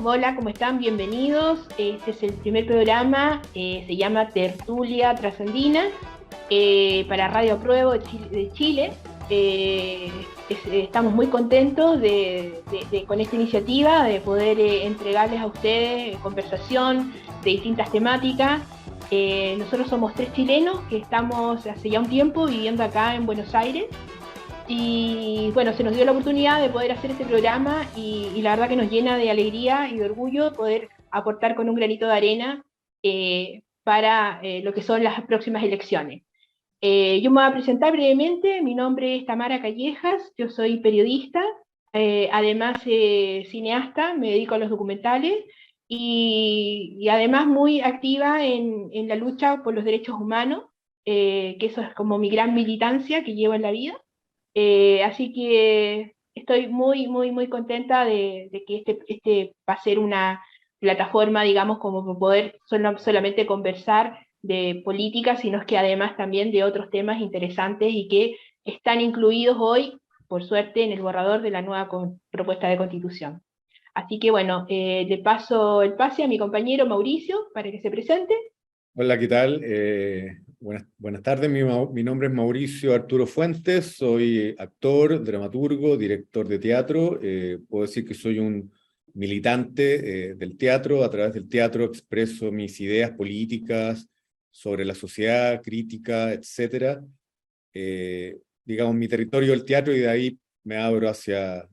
Hola, ¿cómo están? Bienvenidos. Este es el primer programa, se llama Tertulia Trasandina, para Radio Apruebo de Chile. Estamos muy contentos con esta iniciativa de poder entregarles a ustedes conversación de distintas temáticas. Nosotros somos tres chilenos que estamos hace ya un tiempo viviendo acá en Buenos Aires. Y bueno, se nos dio la oportunidad de poder hacer este programa y la verdad que nos llena de alegría y de orgullo poder aportar con un granito de arena para lo que son las próximas elecciones. Yo me voy a presentar brevemente. Mi nombre es Tamara Callejas, yo soy periodista, además cineasta, me dedico a los documentales y además muy activa en la lucha por los derechos humanos, que eso es como mi gran militancia que llevo en la vida. Así que estoy muy contenta de que este va a ser una plataforma, digamos, como para poder solamente conversar de política, sino que además también de otros temas interesantes y que están incluidos hoy, por suerte, en el borrador de la nueva propuesta de constitución. Así que bueno, le paso el pase a mi compañero Mauricio para que se presente. Hola, ¿qué tal? Buenas tardes, mi nombre es Mauricio Arturo Fuentes, soy actor, dramaturgo, director de teatro. Puedo decir que soy un militante del teatro. A través del teatro expreso mis ideas políticas sobre la sociedad, crítica, etcétera. Digamos, mi territorio el teatro, y de ahí me abro hacia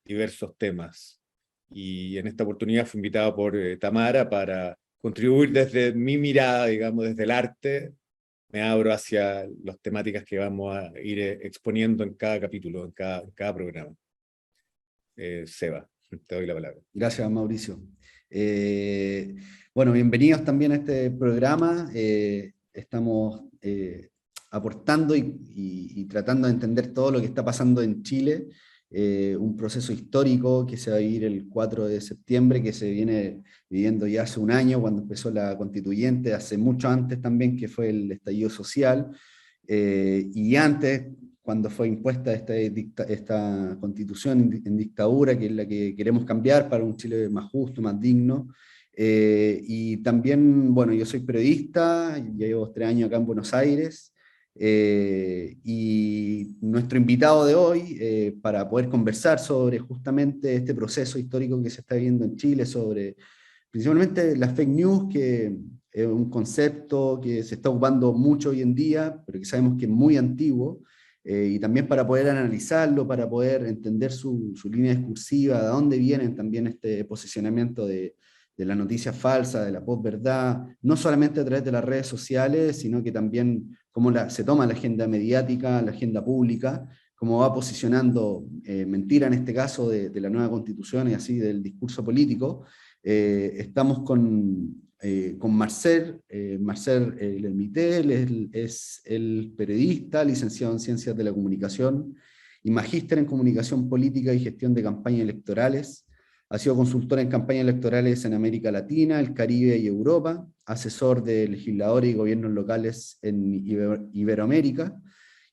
diversos temas. Y en esta oportunidad fui invitado por Tamara para contribuir desde mi mirada, digamos, desde el arte. Me abro hacia las temáticas que vamos a ir exponiendo en cada capítulo, en cada programa. Seba, te doy la palabra. Gracias, Mauricio. Bueno, bienvenidos también a este programa. Estamos aportando y tratando de entender todo lo que está pasando en Chile. Un proceso histórico que se va a vivir el 4 de septiembre, que se viene viviendo ya hace un año, cuando empezó la constituyente, hace mucho antes también, que fue el estallido social, y antes, cuando fue impuesta esta constitución en dictadura, que es la que queremos cambiar para un Chile más justo, más digno. Y también, bueno, yo soy periodista, ya llevo 3 años acá en Buenos Aires, y nuestro invitado de hoy, para poder conversar sobre justamente este proceso histórico que se está viviendo en Chile, sobre principalmente las fake news, que es un concepto que se está ocupando mucho hoy en día, pero que sabemos que es muy antiguo, y también para poder analizarlo, para poder entender su línea discursiva, de dónde vienen también este posicionamiento de la noticia falsa, de la posverdad, no solamente a través de las redes sociales, sino que también cómo se toma la agenda mediática, la agenda pública, cómo va posicionando mentira en este caso de la nueva constitución y así del discurso político. Estamos con Marcel Lermité. Él es el periodista, licenciado en Ciencias de la Comunicación y magíster en Comunicación Política y Gestión de Campañas Electorales. Ha sido consultor en campañas electorales en América Latina, el Caribe y Europa, asesor de legisladores y gobiernos locales en Iberoamérica,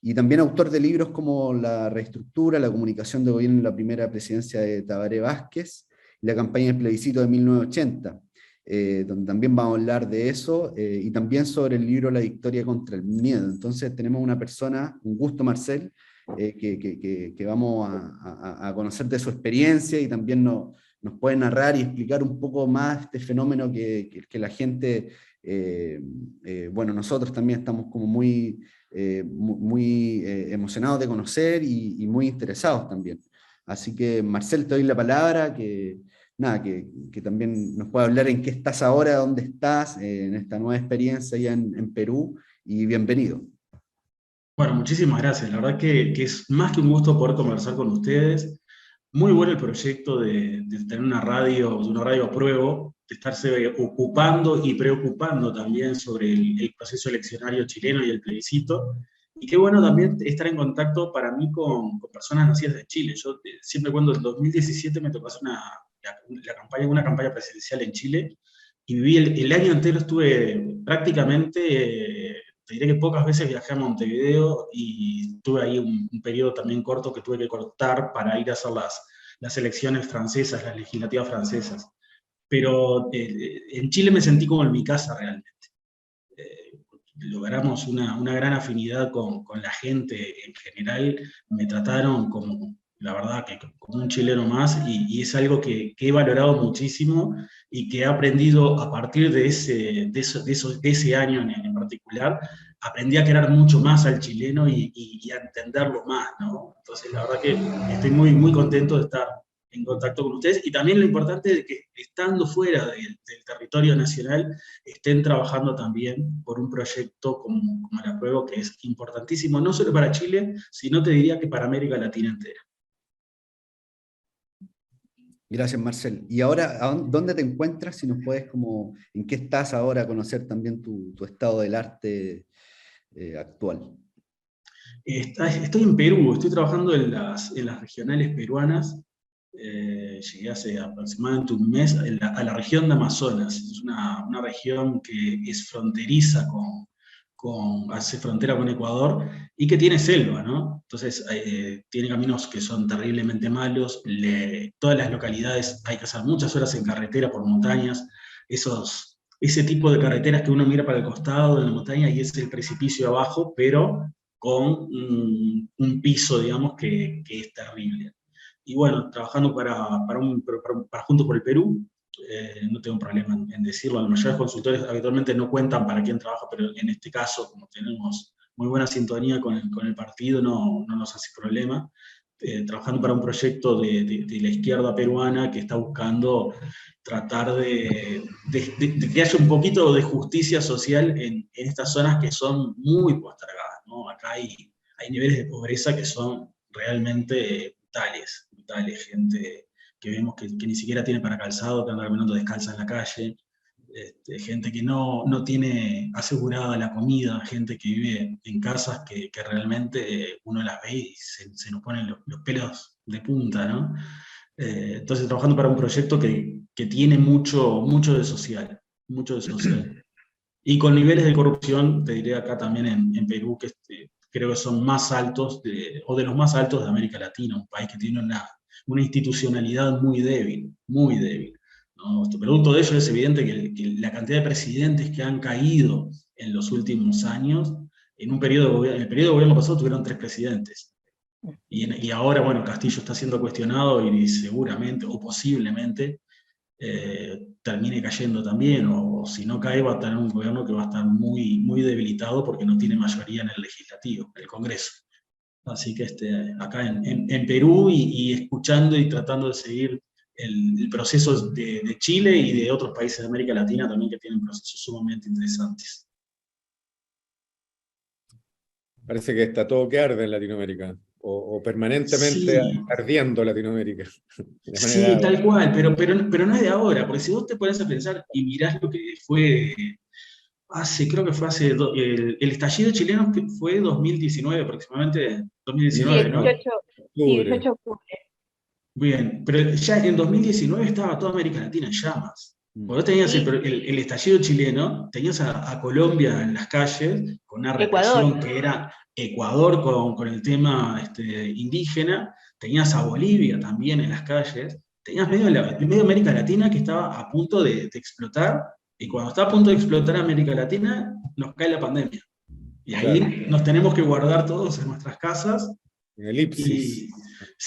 y también autor de libros como La reestructura, la comunicación de gobierno en la primera presidencia de Tabaré Vázquez, y la campaña del plebiscito de 1980, donde también vamos a hablar de eso, y también sobre el libro La victoria contra el miedo. Entonces tenemos una persona, un gusto, Marcel, que vamos a conocer de su experiencia, y también nos puede narrar y explicar un poco más este fenómeno que la gente, bueno, nosotros también estamos como muy emocionados de conocer y muy interesados también. Así que, Marcel, te doy la palabra, que también nos pueda hablar en qué estás ahora, dónde estás, en esta nueva experiencia allá en Perú, y bienvenido. Bueno, muchísimas gracias. La verdad que es más que un gusto poder conversar con ustedes. Muy bueno el proyecto de tener una radio a prueba, de estarse ocupando y preocupando también sobre el proceso eleccionario chileno y el plebiscito. Y qué bueno también estar en contacto para mí con personas nacidas en Chile. Yo siempre cuando en 2017 me tocó hacer una campaña presidencial en Chile, y viví el año entero, estuve prácticamente, te diré que pocas veces viajé a Montevideo, y tuve ahí un periodo también corto que tuve que cortar para ir a hacer las elecciones francesas, las legislativas francesas. Pero en Chile me sentí como en mi casa realmente. Logramos una gran afinidad con la gente en general, me trataron como, la verdad, que como un chileno más, y es algo que he valorado muchísimo y que he aprendido a partir de ese año en particular, aprendí a querer mucho más al chileno y a entenderlo más, ¿no? Entonces, la verdad que estoy muy, muy contento de estar en contacto con ustedes, y también lo importante de que estando fuera del territorio nacional, estén trabajando también por un proyecto como el Apruebo, que es importantísimo, no solo para Chile, sino te diría que para América Latina entera. Gracias, Marcel. Y ahora, ¿dónde te encuentras? Si nos puedes, como, ¿en qué estás ahora? Conocer también tu estado del arte actual. Estoy en Perú, estoy trabajando en las regionales peruanas. Llegué hace aproximadamente un mes a la región de Amazonas. Es una región que es fronteriza hace frontera con Ecuador y que tiene selva, ¿no? Entonces tiene caminos que son terriblemente malos. Todas las localidades hay que hacer muchas horas en carretera por montañas. Ese tipo de carreteras que uno mira para el costado de la montaña y es el precipicio abajo, pero con un piso, digamos, que es terrible. Y bueno, trabajando para Juntos por el Perú, no tengo problema en decirlo. Los mayores consultores habitualmente no cuentan para quién trabaja, pero en este caso, como tenemos muy buena sintonía con el partido, no nos hace problema. Trabajando para un proyecto de la izquierda peruana que está buscando tratar de que haya un poquito de justicia social en estas zonas que son muy postergadas, ¿no? Acá hay niveles de pobreza que son realmente brutales, gente que vemos que ni siquiera tiene para calzado, que anda caminando descalza en la calle, gente que no tiene asegurada la comida, gente que vive en casas que realmente uno las ve y se nos ponen los pelos de punta, ¿no? Entonces, trabajando para un proyecto que tiene mucho de social, mucho de social. Y con niveles de corrupción, te diré acá también en Perú, que creo que son más altos, o de los más altos de América Latina, un país que tiene una institucionalidad muy débil, ¿no? Producto de ello es evidente que la cantidad de presidentes que han caído en los últimos años, en el periodo de gobierno pasado tuvieron 3 presidentes. Y ahora, bueno, Castillo está siendo cuestionado y seguramente, o posiblemente, termine cayendo también, o si no cae va a tener un gobierno que va a estar muy, muy debilitado porque no tiene mayoría en el legislativo, en el Congreso. Así que acá en Perú y escuchando y tratando de seguir el proceso de Chile y de otros países de América Latina también que tienen procesos sumamente interesantes. Parece que está todo que arde en Latinoamérica, o permanentemente Sí, ardiendo Latinoamérica. De sí, manera... tal cual, pero no es de ahora, porque si vos te pones a pensar y mirás lo que fue creo que fue el estallido chileno que fue 2019 aproximadamente, Sí, 2019, ¿no? 18, sí, Octubre. 18 de octubre. Bien, pero ya en 2019 estaba toda América Latina en llamas. Vos tenías Sí, el estallido chileno, tenías a Colombia en las calles, con una Ecuador. represión que era Ecuador con el tema indígena, tenías a Bolivia también en las calles, tenías medio América Latina que estaba a punto de explotar, y cuando está a punto de explotar América Latina, nos cae la pandemia. Y ahí Claro, nos tenemos que guardar todos en nuestras casas. en elipsis.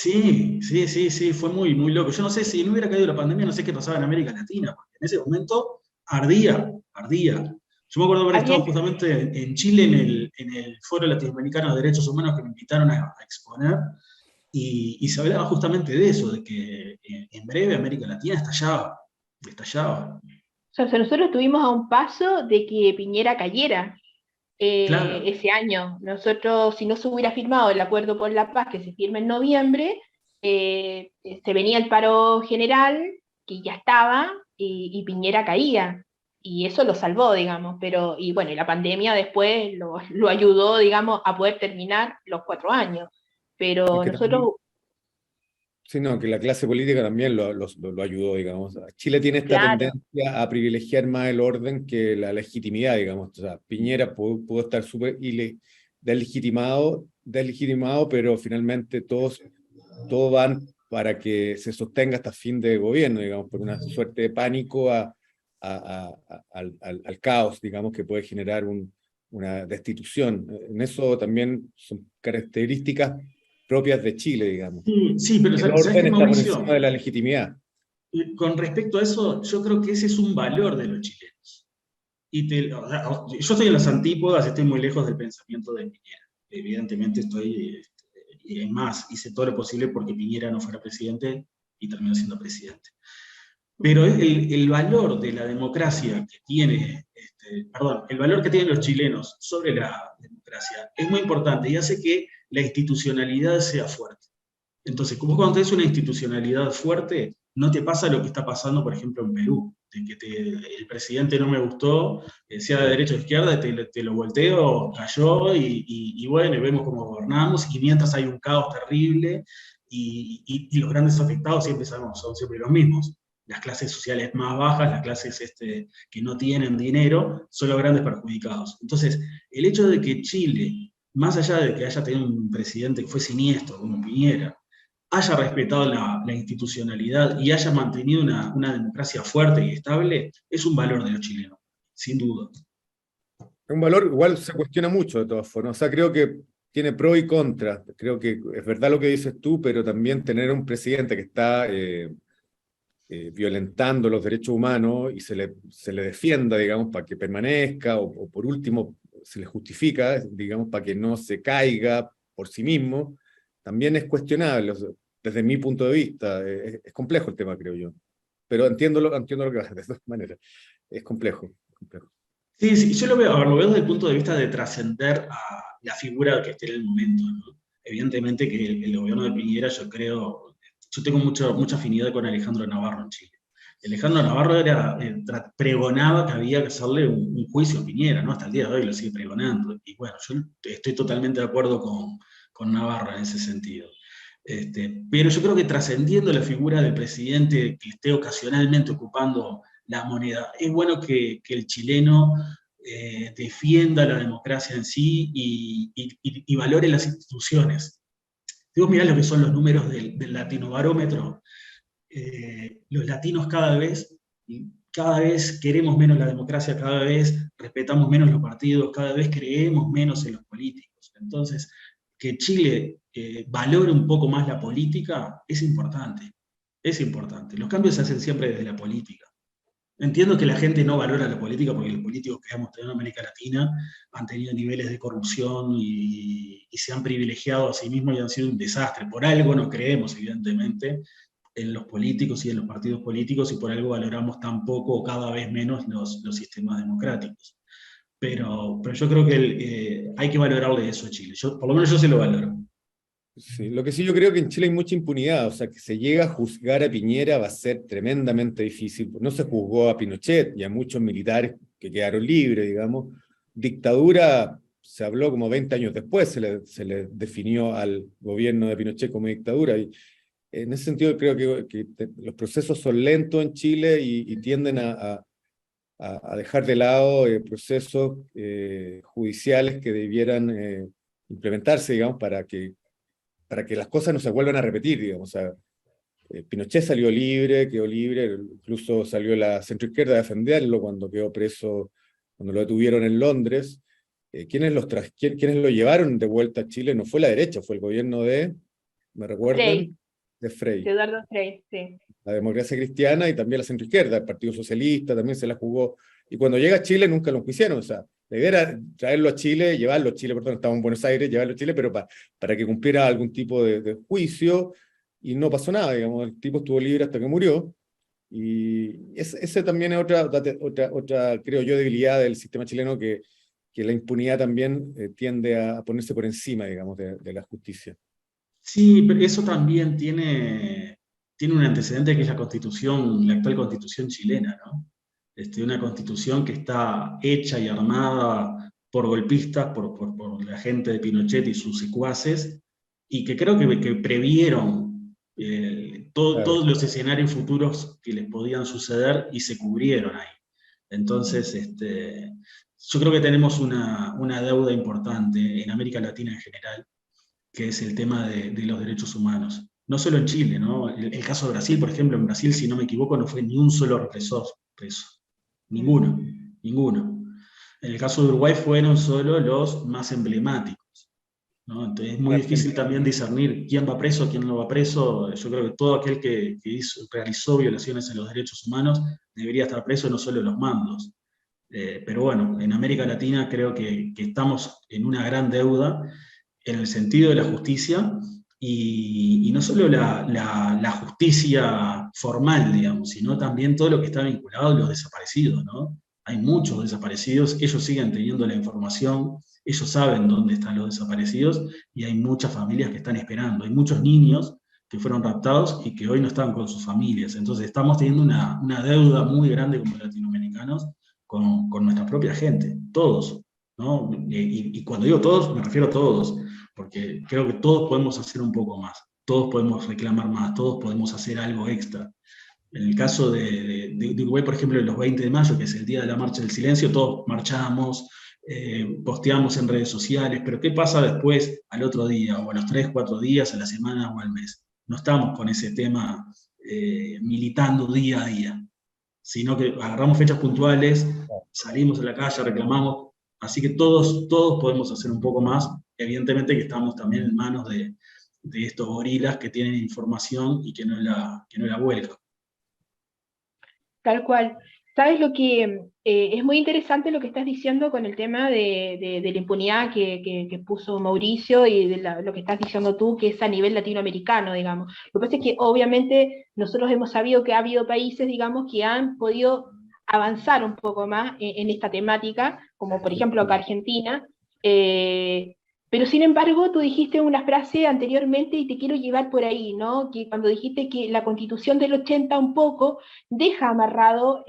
Y sí, fue muy, muy loco. Yo no sé si no hubiera caído la pandemia, no sé qué pasaba en América Latina, porque en ese momento ardía. Yo me acuerdo haber estado Alguien, justamente en Chile en el Foro Latinoamericano de Derechos Humanos que me invitaron a exponer, y se hablaba justamente de eso, de que en breve América Latina estallaba. o sea, nosotros estuvimos a un paso de que Piñera cayera Claro, ese año. Nosotros, si no se hubiera firmado el acuerdo por la paz que se firma en noviembre, se venía el paro general, que ya estaba, y Piñera caía. Y eso lo salvó, digamos, y bueno, y la pandemia después lo ayudó, digamos, a poder terminar los 4 años. Es Pero que nosotros, también, sino que la clase política también lo ayudó, digamos. Chile tiene esta claro, tendencia a privilegiar más el orden que la legitimidad, digamos. O sea, Piñera pudo estar súper deslegitimado, pero finalmente todos van para que se sostenga hasta fin de gobierno, digamos, por una suerte de pánico al caos, digamos, que puede generar una destitución. En eso también son características propias de Chile, digamos. Sí, sí, pero El ¿sabes orden qué, está por Mauricio? encima de la legitimidad. Con respecto a eso, yo creo que ese es un valor de los chilenos. O sea, yo estoy en las antípodas, estoy muy lejos del pensamiento de Piñera. Evidentemente estoy, y más, hice todo lo posible porque Piñera no fuera presidente y terminó siendo presidente. Pero el valor de la democracia que tiene, el valor que tienen los chilenos sobre la democracia es muy importante y hace que la institucionalidad sea fuerte. Entonces, como cuando tenés una institucionalidad fuerte, no te pasa lo que está pasando, por ejemplo, en Perú, de que el presidente no me gustó, sea de derecha o de izquierda, te lo volteo, cayó, y bueno, y vemos cómo gobernamos, y mientras hay un caos terrible, y los grandes afectados siempre sabemos, son siempre los mismos. Las clases sociales más bajas, las clases que no tienen dinero, son los grandes perjudicados. Entonces, el hecho de que Chile, más allá de que haya tenido un presidente que fue siniestro, como Piñera, haya respetado la institucionalidad y haya mantenido una democracia fuerte y estable, es un valor de los chilenos, sin duda. Un valor igual se cuestiona mucho de todas formas. O sea, creo que tiene pro y contra. Creo que es verdad lo que dices tú, pero también tener un presidente que está violentando los derechos humanos y se le defienda, digamos, para que permanezca, o por último se le justifica, digamos, para que no se caiga por sí mismo, también es cuestionable. O sea, desde mi punto de vista, es complejo el tema, creo yo. Pero entiendo lo que vas de todas maneras. Es complejo, complejo. Sí, sí, yo lo veo desde el punto de vista de trascender a la figura que esté en el momento, ¿no? Evidentemente que el gobierno de Piñera, yo tengo mucha afinidad con Alejandro Navarro en Chile. Alejandro Navarro pregonaba que había que hacerle un juicio a Piñera, ¿no? Hasta el día de hoy lo sigue pregonando. Y bueno, yo estoy totalmente de acuerdo con Navarro en ese sentido. Pero yo creo que trascendiendo la figura del presidente que esté ocasionalmente ocupando la moneda, es bueno que el chileno defienda la democracia en sí y valore las instituciones. Si vos mirá lo que son los números del Latinobarómetro, los latinos cada vez queremos menos la democracia, cada vez respetamos menos los partidos, cada vez creemos menos en los políticos. Entonces, que Chile valore un poco más la política es importante. Es importante. Los cambios se hacen siempre desde la política. Entiendo que la gente no valora la política porque los políticos que hemos tenido en América Latina han tenido niveles de corrupción y se han privilegiado a sí mismos y han sido un desastre. Por algo no creemos, evidentemente, en los políticos y en los partidos políticos, y por algo valoramos tan poco o cada vez menos los sistemas democráticos. Pero yo creo que hay que valorarle eso a Chile. Por lo menos yo se lo valoro. Sí, lo que sí yo creo que en Chile hay mucha impunidad, o sea, que se llega a juzgar a Piñera va a ser tremendamente difícil. No se juzgó a Pinochet y a muchos militares que quedaron libres, digamos. Dictadura se habló como 20 años después, se le definió al gobierno de Pinochet como dictadura. Y en ese sentido creo que los procesos son lentos en Chile y tienden a dejar de lado procesos judiciales que debieran implementarse, digamos, para que las cosas no se vuelvan a repetir, digamos. O sea, Pinochet salió libre, quedó libre, incluso salió la centroizquierda a defenderlo cuando quedó preso, cuando lo detuvieron en Londres. ¿Quiénes lo llevaron de vuelta a Chile? No fue la derecha, fue el gobierno ¿me recuerdan? Frei. De Frei. Eduardo Frei, sí. La democracia cristiana y también la centroizquierda, el Partido Socialista también se la jugó. Y cuando llega a Chile nunca lo enjuiciaron. O sea, la idea era traerlo a Chile, llevarlo a Chile, perdón, estaba en Buenos Aires, llevarlo a Chile, pero para que cumpliera algún tipo de juicio, y no pasó nada, digamos, el tipo estuvo libre hasta que murió. Y ese también es otra, creo yo, debilidad del sistema chileno, que la impunidad también tiende a ponerse por encima, digamos, de la justicia. Sí, pero eso también tiene un antecedente que es la Constitución, la actual Constitución chilena, ¿no? Una Constitución que está hecha y armada por golpistas, por la gente de Pinochet y sus secuaces, y que creo que previeron todos los escenarios futuros que les podían suceder y se cubrieron ahí. Entonces, yo creo que tenemos una deuda importante en América Latina en general, que es el tema de los derechos humanos. no solo en Chile, ¿no? El caso de Brasil, por ejemplo, en Brasil, si no me equivoco, no fue ni un solo represor preso. Ninguno, ninguno. En el caso de Uruguay fueron solo los más emblemáticos, ¿no? Entonces es En muy difícil Argentina, también discernir quién va preso, quién no va preso. Yo creo que todo aquel que realizó violaciones en los derechos humanos debería estar preso, no solo los mandos. Pero bueno, en América Latina creo que estamos en una gran deuda en el sentido de la justicia, y no solo la justicia formal, digamos, sino también todo lo que está vinculado a los desaparecidos, ¿no? Hay muchos desaparecidos, ellos siguen teniendo la información, ellos saben dónde están los desaparecidos, y hay muchas familias que están esperando, hay muchos niños que fueron raptados y que hoy no están con sus familias. Entonces estamos teniendo una deuda muy grande como latinoamericanos con nuestra propia gente, todos, ¿no? Y cuando digo todos, me refiero a todos, porque creo que todos podemos hacer un poco más, todos podemos reclamar más, todos podemos hacer algo extra. En el caso de Uruguay, por ejemplo, los 20 de mayo, que es el día de la marcha del silencio, todos marchamos, posteamos en redes sociales, pero ¿qué pasa después, al otro día, o a los 3, 4 días, a la semana o al mes? No estamos con ese tema militando día a día, sino que agarramos fechas puntuales, salimos a la calle, reclamamos, así que todos podemos hacer un poco más. Evidentemente que estamos también en manos de estos gorilas que tienen información y que no la vuelcan. Tal cual. ¿Sabes lo que es muy interesante lo que estás diciendo con el tema de la impunidad que puso Mauricio y de lo que estás diciendo tú, que es a nivel latinoamericano, digamos? Lo que pasa es que obviamente nosotros hemos sabido que ha habido países, digamos, que han podido avanzar un poco más en esta temática, como por ejemplo acá Argentina, pero sin embargo, tú dijiste una frase anteriormente y te quiero llevar por ahí, ¿no? Que cuando dijiste que la Constitución del 80 un poco deja amarrado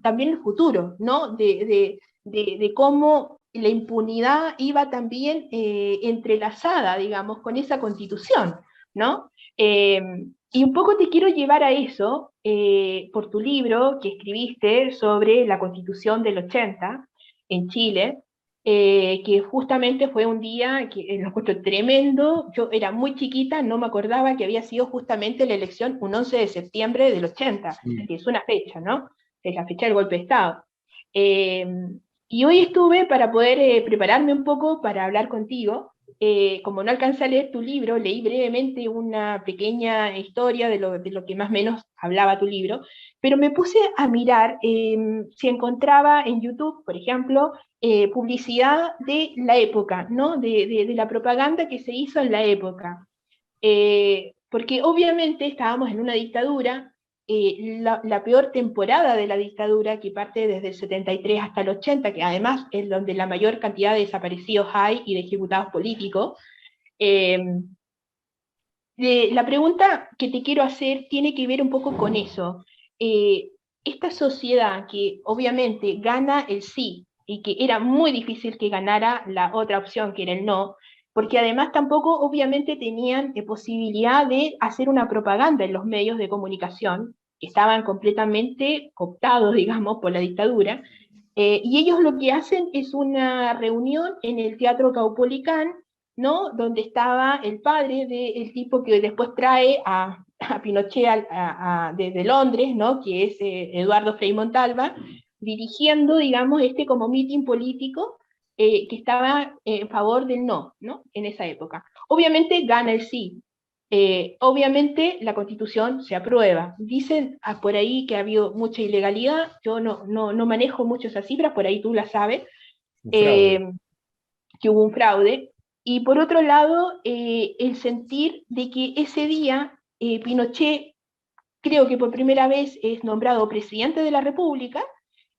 también el futuro, ¿no? De cómo la impunidad iba también entrelazada, digamos, con esa Constitución, ¿no? Y un poco te quiero llevar a eso por tu libro que escribiste sobre la Constitución del 80 en Chile, que justamente fue un día que lo encuentro tremendo. Yo era muy chiquita, no me acordaba que había sido justamente la elección un 11 de septiembre del 80, que es una fecha, ¿no? Es la fecha del golpe de Estado. Eh, y hoy estuve para poder prepararme un poco para hablar contigo. Como no alcancé a leer tu libro, leí brevemente una pequeña historia de lo que más o menos hablaba tu libro, pero me puse a mirar si encontraba en YouTube, por ejemplo, publicidad de la época, ¿no? De la propaganda que se hizo en la época. Porque obviamente estábamos en una dictadura, la peor temporada de la dictadura, que parte desde el 73 hasta el 80, que además es donde la mayor cantidad de desaparecidos hay y de ejecutados políticos. Eh, la pregunta que te quiero hacer tiene que ver un poco con eso. Esta sociedad que obviamente gana el sí y que era muy difícil que ganara la otra opción, que era el no, porque además tampoco obviamente tenían posibilidad de hacer una propaganda en los medios de comunicación, que estaban completamente cooptados, digamos, por la dictadura, y ellos lo que hacen es una reunión en el Teatro Caupolicán, ¿no? Donde estaba el padre del tipo que después trae a Pinochet desde Londres, ¿no? Que es Eduardo Frei Montalva, dirigiendo, digamos, este como mitin político que estaba en favor del no, ¿no? En esa época. Obviamente gana el sí. Obviamente la Constitución se aprueba. Dicen por ahí que ha habido mucha ilegalidad, yo no manejo mucho esas cifras, por ahí tú las sabes, un fraude. que hubo un fraude. Y por otro lado, el sentir de que ese día Pinochet, creo que por primera vez es nombrado presidente de la República,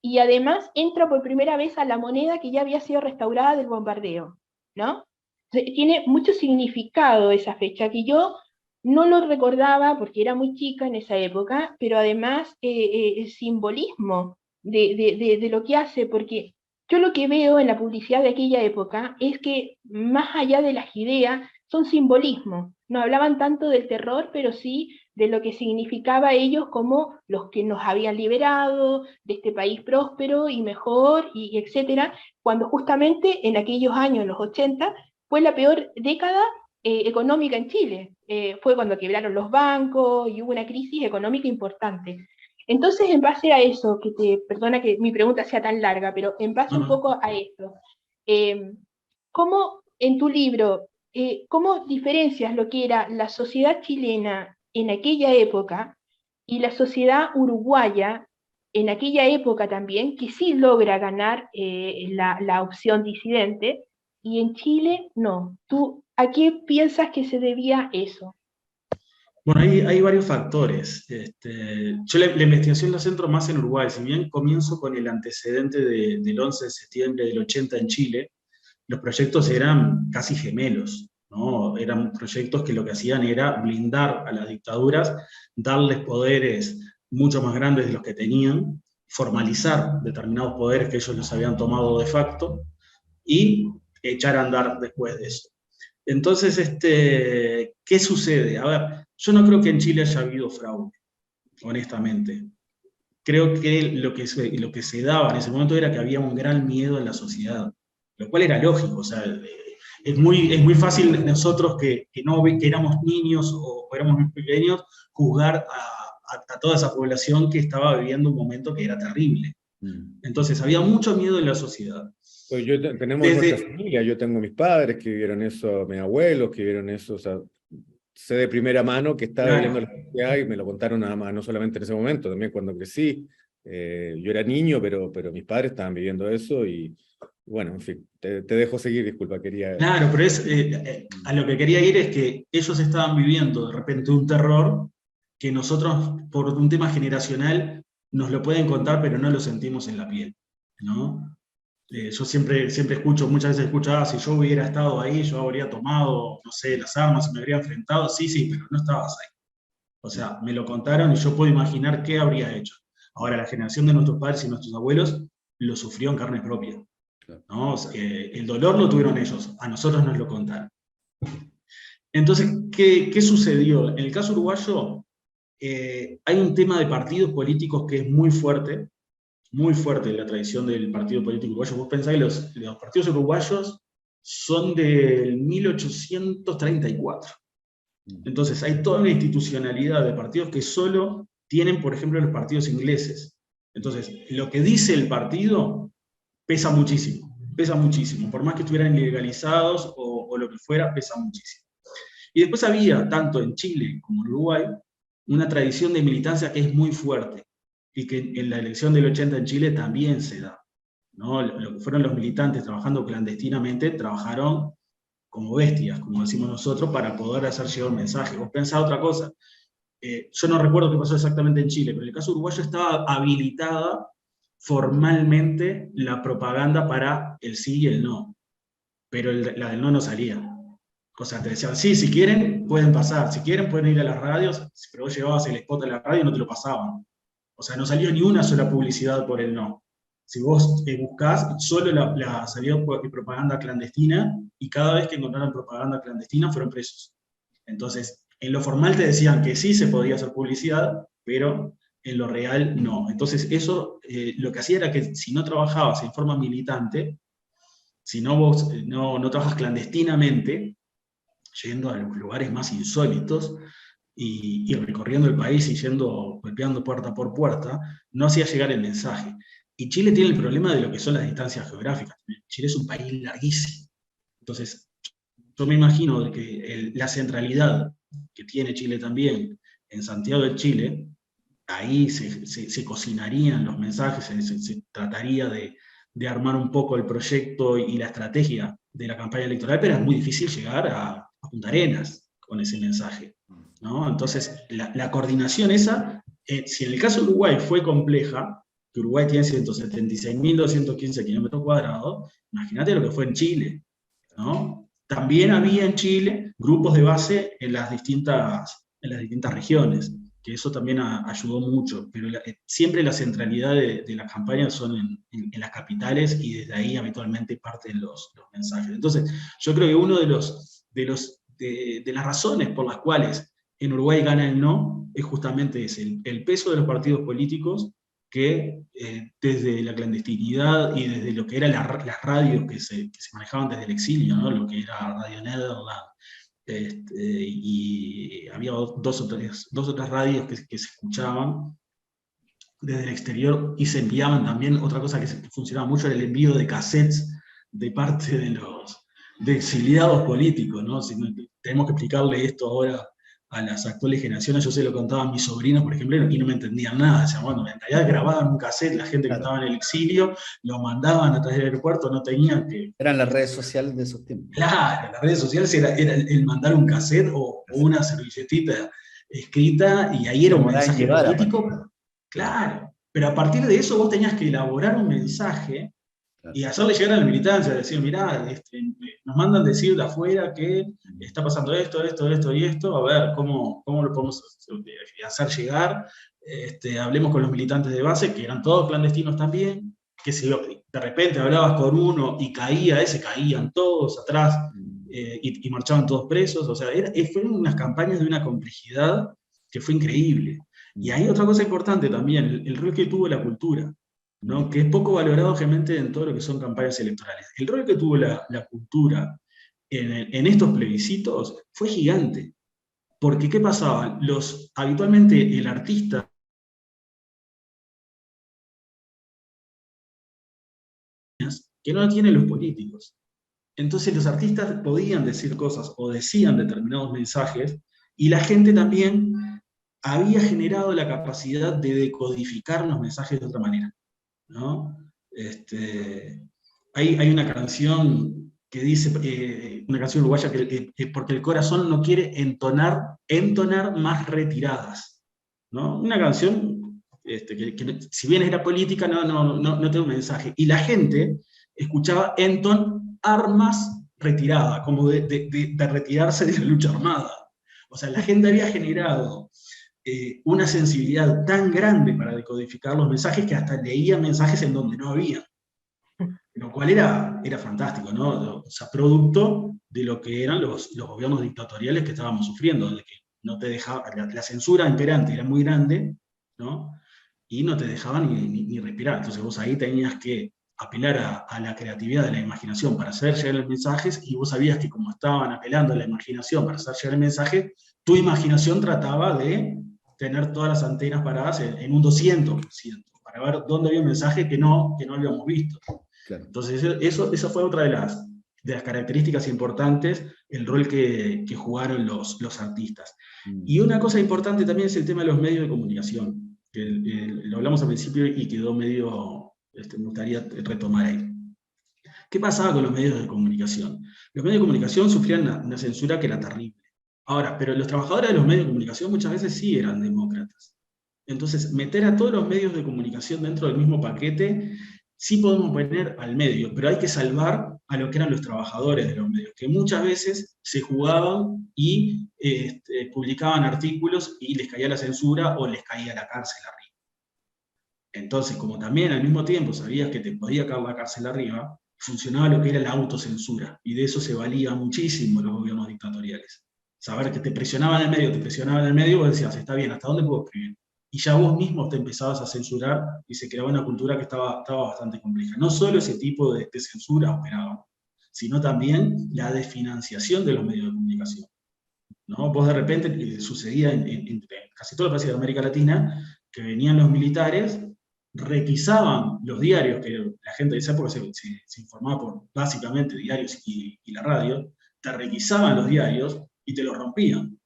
y además entra por primera vez a la moneda que ya había sido restaurada del bombardeo, ¿no? Tiene mucho significado esa fecha, que yo no lo recordaba porque era muy chica en esa época, pero además el simbolismo de lo que hace, porque yo lo que veo en la publicidad de aquella época es que más allá de las ideas, son simbolismos. No hablaban tanto del terror, pero sí de lo que significaba ellos como los que nos habían liberado de este país próspero y mejor, y etcétera, cuando justamente en aquellos años, los 80, fue la peor década económica en Chile. Fue cuando quebraron los bancos y hubo una crisis económica importante. Entonces, en base a eso, perdona que mi pregunta sea tan larga, pero en base un poco a esto, ¿cómo en tu libro, cómo diferencias lo que era la sociedad chilena en aquella época y la sociedad uruguaya en aquella época también, que sí logra ganar la opción disidente, y en Chile no? ¿Tú a qué piensas que se debía eso? Bueno, hay varios factores. Yo la investigación la centro más en Uruguay, si bien comienzo con el antecedente del 11 de septiembre del 80 en Chile, los proyectos eran casi gemelos, ¿no? Eran proyectos que lo que hacían era blindar a las dictaduras, darles poderes mucho más grandes de los que tenían, formalizar determinados poderes que ellos los habían tomado de facto y echar a andar después de eso. Entonces, ¿qué sucede? A ver, yo no creo que en Chile haya habido fraude, honestamente. Creo que lo que se daba en ese momento era que había un gran miedo en la sociedad, lo cual era lógico. O sea, es muy fácil nosotros que éramos niños o éramos muy pequeños juzgar a toda esa población que estaba viviendo un momento que era terrible. Entonces, había mucho miedo en la sociedad. Pues tenemos nuestra familia, yo tengo mis padres que vivieron eso, mis abuelos que vivieron eso, o sea, sé de primera mano que estaba viviendo la sociedad y me lo contaron nada más, no solamente en ese momento, también cuando crecí. Yo era niño, pero mis padres estaban viviendo eso y bueno, en fin, te dejo seguir, disculpa, quería... Claro, pero a lo que quería ir es que ellos estaban viviendo de repente un terror que nosotros, por un tema generacional, nos lo pueden contar, pero no lo sentimos en la piel, ¿no? Yo siempre escucho, muchas veces escucho, si yo hubiera estado ahí, yo habría tomado, no sé, las armas, me habría enfrentado, sí, pero no estabas ahí. O sea, me lo contaron y yo puedo imaginar qué habría hecho. Ahora, la generación de nuestros padres y nuestros abuelos lo sufrió en carne propia, ¿no? O sea, el dolor lo tuvieron ellos, a nosotros nos lo contaron. Entonces, ¿qué sucedió? En el caso uruguayo, hay un tema de partidos políticos que es muy fuerte en la tradición del partido político uruguayo. Vos pensás que los partidos uruguayos son del 1834. Entonces, hay toda una institucionalidad de partidos que solo tienen, por ejemplo, los partidos ingleses. Entonces, lo que dice el partido pesa muchísimo, por más que estuvieran ilegalizados o lo que fuera, pesa muchísimo. Y después había, tanto en Chile como en Uruguay, una tradición de militancia que es muy fuerte, y que en la elección del 80 en Chile también se da, ¿no? Lo que fueron los militantes trabajando clandestinamente, trabajaron como bestias, como decimos nosotros, para poder hacer llegar un mensaje. Vos pensás otra cosa. Yo no recuerdo qué pasó exactamente en Chile, pero en el caso uruguayo estaba habilitada formalmente la propaganda para el sí y el no, pero la del no salía. O sea, te decían, sí, si quieren, pueden pasar, si quieren, pueden ir a las radios, pero vos llevabas el spot a la radio y no te lo pasaban. O sea, no salió ni una sola publicidad por el no. Si vos buscás, solo salió propaganda clandestina, y cada vez que encontraron propaganda clandestina fueron presos. Entonces, en lo formal te decían que sí se podía hacer publicidad, pero en lo real no. Entonces, eso lo que hacía era que si no trabajabas en forma militante, si no vos no trabajas clandestinamente, yendo a los lugares más insólitos, y recorriendo el país y golpeando puerta por puerta, no hacía llegar el mensaje. Y Chile tiene el problema de lo que son las distancias geográficas. Chile es un país larguísimo. Entonces, yo me imagino de que la centralidad que tiene Chile también en Santiago de Chile, ahí se cocinarían los mensajes, se trataría de armar un poco el proyecto y la estrategia de la campaña electoral, pero es muy difícil llegar a Punta Arenas con ese mensaje, ¿no? Entonces, la coordinación esa, si en el caso de Uruguay fue compleja, que Uruguay tiene 176.215 kilómetros cuadrados, imagínate lo que fue en Chile, ¿no? También había en Chile grupos de base en las distintas regiones, que eso también ayudó mucho, pero siempre la centralidad de las campañas son en las capitales, y desde ahí habitualmente parten los mensajes. Entonces, yo creo que uno de las razones por las cuales en Uruguay gana el no es justamente ese, el peso de los partidos políticos que desde la clandestinidad y desde lo que eran las radios que se manejaban desde el exilio, ¿no? Lo que era Radio Nederland y había dos o tres radios que se escuchaban desde el exterior y se enviaban también. Otra cosa que funcionaba mucho era el envío de cassettes de parte de exiliados políticos, ¿no? Si tenemos que explicarle esto ahora a las actuales generaciones. Yo se lo contaba a mis sobrinos, por ejemplo, y no me entendían nada. Decían, bueno, en realidad grababan un cassette, la gente que estaba en el exilio, lo mandaban a través del aeropuerto, no tenían que... Eran las redes sociales de esos tiempos. Claro, las redes sociales era el mandar un cassette o una servilletita escrita, y ahí era un mensaje político. Claro, pero a partir de eso vos tenías que elaborar un mensaje y hacerle llegar a la militancia, decir, mirá, nos mandan decir de afuera que está pasando esto, esto, esto y esto, a ver cómo lo podemos hacer llegar. Hablemos con los militantes de base, que eran todos clandestinos también, que si de repente hablabas con uno y caía ese, caían todos atrás y marchaban todos presos. O sea, fueron unas campañas de una complejidad que fue increíble. Y hay otra cosa importante también, el rol que tuvo la cultura, ¿no? Que es poco valorado obviamente en todo lo que son campañas electorales. El rol que tuvo la cultura en estos plebiscitos fue gigante. Porque ¿qué pasaba? Habitualmente el artista que no tienen los políticos. Entonces los artistas podían decir cosas o decían determinados mensajes, y la gente también había generado la capacidad de decodificar los mensajes de otra manera, ¿no? Hay una canción que dice, una canción uruguaya, que porque el corazón no quiere entonar más retiradas, ¿no? Una canción que si bien era política, no tiene un mensaje. Y la gente escuchaba enton armas retirada, como de retirarse de la lucha armada. O sea, la gente había generado una sensibilidad tan grande para decodificar los mensajes que hasta leía mensajes en donde no había. Lo cual era fantástico, ¿no? O sea, producto de lo que eran los gobiernos dictatoriales que estábamos sufriendo, de que no te dejaba, la censura imperante era muy grande, ¿no? Y no te dejaban ni respirar. Entonces vos ahí tenías que apelar a la creatividad de la imaginación para hacer llegar los mensajes, y vos sabías que como estaban apelando a la imaginación para hacer llegar el mensaje, tu imaginación trataba de tener todas las antenas paradas en un 200%, para ver dónde había un mensaje que no habíamos visto. Claro. Entonces esa fue otra de las características importantes, el rol que jugaron los artistas. Y una cosa importante también es el tema de los medios de comunicación, que lo hablamos al principio y quedó medio, me gustaría retomar ahí. ¿Qué pasaba con los medios de comunicación? Los medios de comunicación sufrían una censura que era terrible. Ahora, pero los trabajadores de los medios de comunicación muchas veces sí eran demócratas. Entonces, meter a todos los medios de comunicación dentro del mismo paquete, sí podemos poner al medio, pero hay que salvar a lo que eran los trabajadores de los medios, que muchas veces se jugaban y publicaban artículos y les caía la censura o les caía la cárcel arriba. Entonces, como también al mismo tiempo sabías que te podía caer la cárcel arriba, funcionaba lo que era la autocensura, y de eso se valían muchísimo los gobiernos dictatoriales. Saber que te presionaban en el medio, vos decías, está bien, ¿hasta dónde puedo escribir? Y ya vos mismo te empezabas a censurar y se creaba una cultura que estaba bastante compleja. No solo ese tipo de censura operaba, sino también la desfinanciación de los medios de comunicación, ¿no? Vos de repente, sucedía en casi todos los países de América Latina, que venían los militares, requisaban los diarios, que la gente de esa época se informaba por básicamente diarios y la radio, te requisaban los diarios y te los rompían.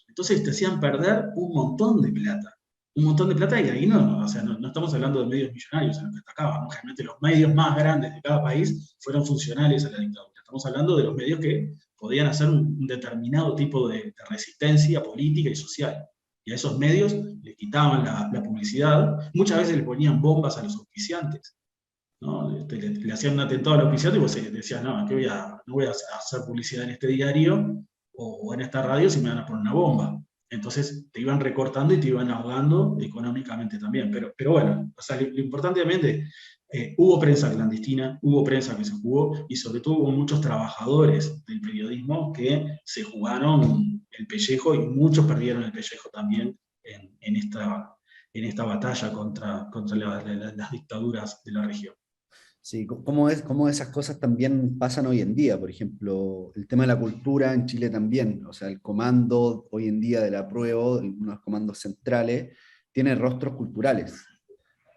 Entonces te hacían perder un montón de plata. Y ahí no estamos hablando de medios millonarios en los que atacaban. Realmente los medios más grandes de cada país fueron funcionales a la dictadura. Estamos hablando de los medios que podían hacer un determinado tipo de resistencia política y social. Y a esos medios le quitaban la publicidad, muchas veces le ponían bombas a los auspiciantes, ¿no? Le hacían un atentado al auspiciante y vos decías, no voy a hacer publicidad en este diario o en esta radio si me van a poner una bomba. Entonces te iban recortando y te iban ahogando económicamente también. Pero bueno, o sea, lo importante también hubo prensa clandestina, hubo prensa que se jugó, y sobre todo hubo muchos trabajadores del periodismo que se jugaron el pellejo, y muchos perdieron el pellejo también en esta batalla contra las dictaduras de la región. Sí, cómo esas cosas también pasan hoy en día. Por ejemplo, el tema de la cultura en Chile también. O sea, el comando hoy en día del apruebo, uno de los comandos centrales, tiene rostros culturales.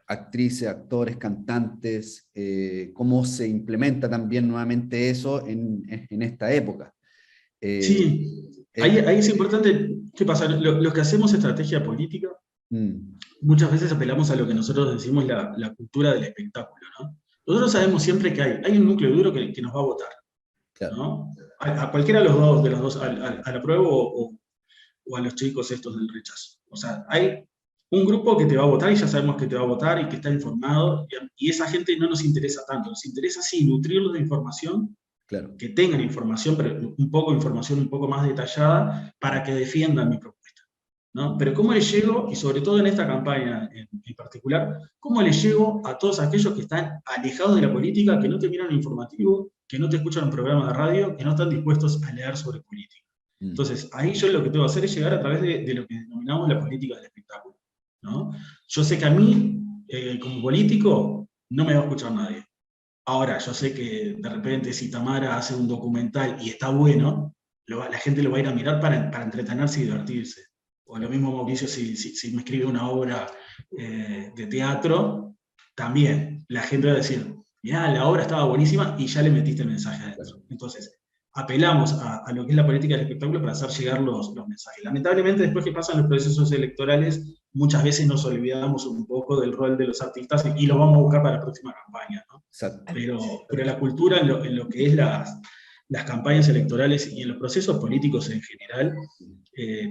Actrices, actores, cantantes, cómo se implementa también nuevamente eso en esta época. Eh, Sí, ahí, eh, ahí es importante, ¿qué pasa? Los que hacemos estrategia política, mm, muchas veces apelamos a lo que nosotros decimos la cultura del espectáculo, ¿no? Nosotros sabemos siempre que hay un núcleo duro que nos va a votar, claro, ¿no? A cualquiera de los dos, al apruebo o a los chicos estos del rechazo. O sea, hay un grupo que te va a votar y ya sabemos que te va a votar y que está informado, y esa gente no nos interesa tanto, nos interesa sí nutrirlos de información, claro. que tengan información, pero información un poco más detallada para que defiendan mi propuesta, ¿no? Pero ¿cómo le llego, y sobre todo en esta campaña en particular, cómo le llego a todos aquellos que están alejados de la política, que no te miran un informativo, que no te escuchan un programa de radio, que no están dispuestos a leer sobre política? Mm, Entonces, ahí yo lo que tengo que hacer es llegar a través de lo que denominamos la política del espectáculo, ¿no? Yo sé que a mí, como político, no me va a escuchar nadie. Ahora, yo sé que de repente si Tamara hace un documental y está bueno, la gente lo va a ir a mirar para entretenerse y divertirse. O lo claro. mismo Mauricio, si me escribe una obra de teatro, también la gente va a decir, mirá, la obra estaba buenísima y ya le metiste el mensaje adentro. Claro. Entonces, apelamos a lo que es la política del espectáculo para hacer llegar los mensajes. Lamentablemente, después que pasan los procesos electorales, muchas veces nos olvidamos un poco del rol de los artistas y lo vamos a buscar para la próxima campaña, ¿no? Exacto. Pero la cultura en lo que es las campañas electorales y en los procesos políticos en general,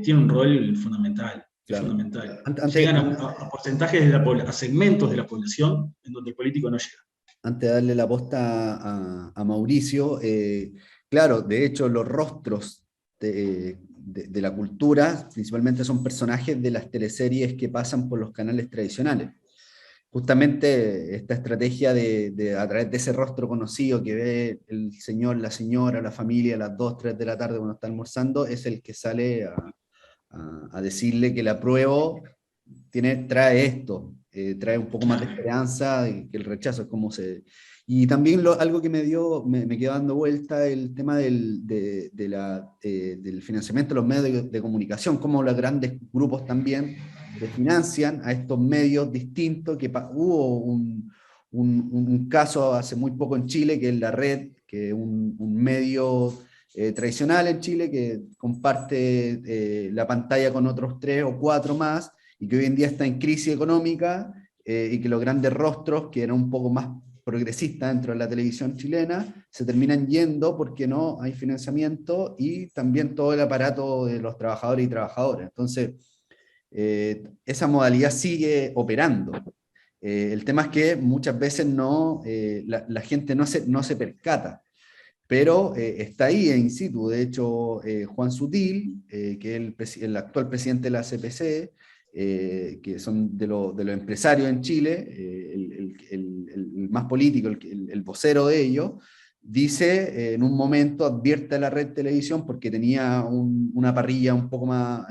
tiene un rol fundamental. Es Claro. fundamental. Antes, Llegan a porcentajes a segmentos de la población en donde el político no llega. antes de darle la posta a Mauricio, claro, de hecho los rostros de la cultura principalmente son personajes de las teleseries que pasan por los canales tradicionales. Justamente esta estrategia a través de ese rostro conocido que ve el señor, la señora, la familia a las 2, 3 de la tarde cuando está almorzando, es el que sale a decirle que el apruebo trae esto, trae un poco más de Claro. esperanza, que el rechazo es como se... Y también algo que me quedó dando vuelta, el tema del financiamiento de los medios de comunicación, cómo los grandes grupos también financian a estos medios distintos, que hubo un caso hace muy poco en Chile, que es La Red, que es un medio tradicional en Chile, que comparte la pantalla con otros 3 o 4 más, y que hoy en día está en crisis económica, y que los grandes rostros, que eran un poco más progresistas dentro de la televisión chilena, se terminan yendo porque no hay financiamiento y también todo el aparato de los trabajadores y trabajadoras. Entonces, esa modalidad sigue operando. El tema es que muchas veces la gente no se percata, pero está ahí in situ. De hecho, Juan Sutil, que es el actual presidente de la CPC, que son de los empresarios en Chile, el más político, el vocero de ellos, dice, en un momento advierte a la red televisión porque tenía una parrilla un poco más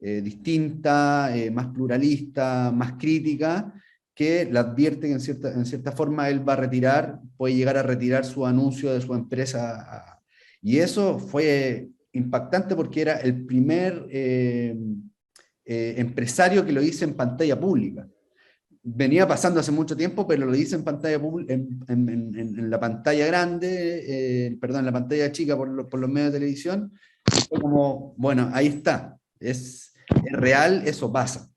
distinta, más pluralista, más crítica, que le advierte que en cierta forma él va a retirar, puede llegar a retirar su anuncio de su empresa. Y eso fue impactante porque era el primer empresario que lo hizo en pantalla pública. Venía pasando hace mucho tiempo, pero lo hice en pantalla en la pantalla grande, perdón, en la pantalla chica por los medios de televisión. Fue como, bueno, ahí está, es real, eso pasa.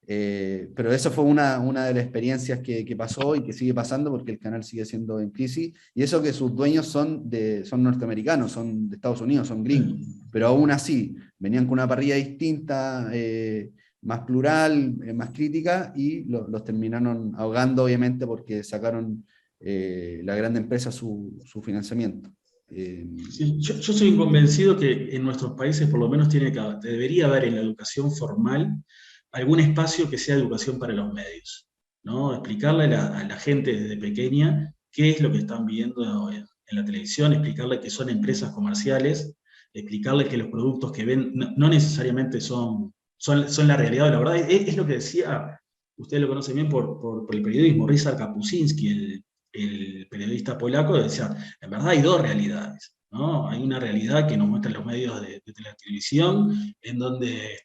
Pero eso fue una de las experiencias que pasó y que sigue pasando porque el canal sigue siendo en crisis, y eso que sus dueños son norteamericanos, son de Estados Unidos, son gringos, pero aún así venían con una parrilla distinta, más plural, más crítica, y los terminaron ahogando obviamente porque sacaron la gran empresa su financiamiento. Sí, yo soy convencido que en nuestros países por lo menos debería haber en la educación formal algún espacio que sea educación para los medios, ¿no? Explicarle a la gente desde pequeña qué es lo que están viendo en la televisión, explicarle que son empresas comerciales, explicarle que los productos que ven no necesariamente son la realidad. La verdad es lo que decía, usted lo conoce bien por el periodismo, Ryszard Kapuscinski, el periodista polaco decía, en verdad hay dos realidades, ¿no? Hay una realidad que nos muestran los medios de la televisión, en donde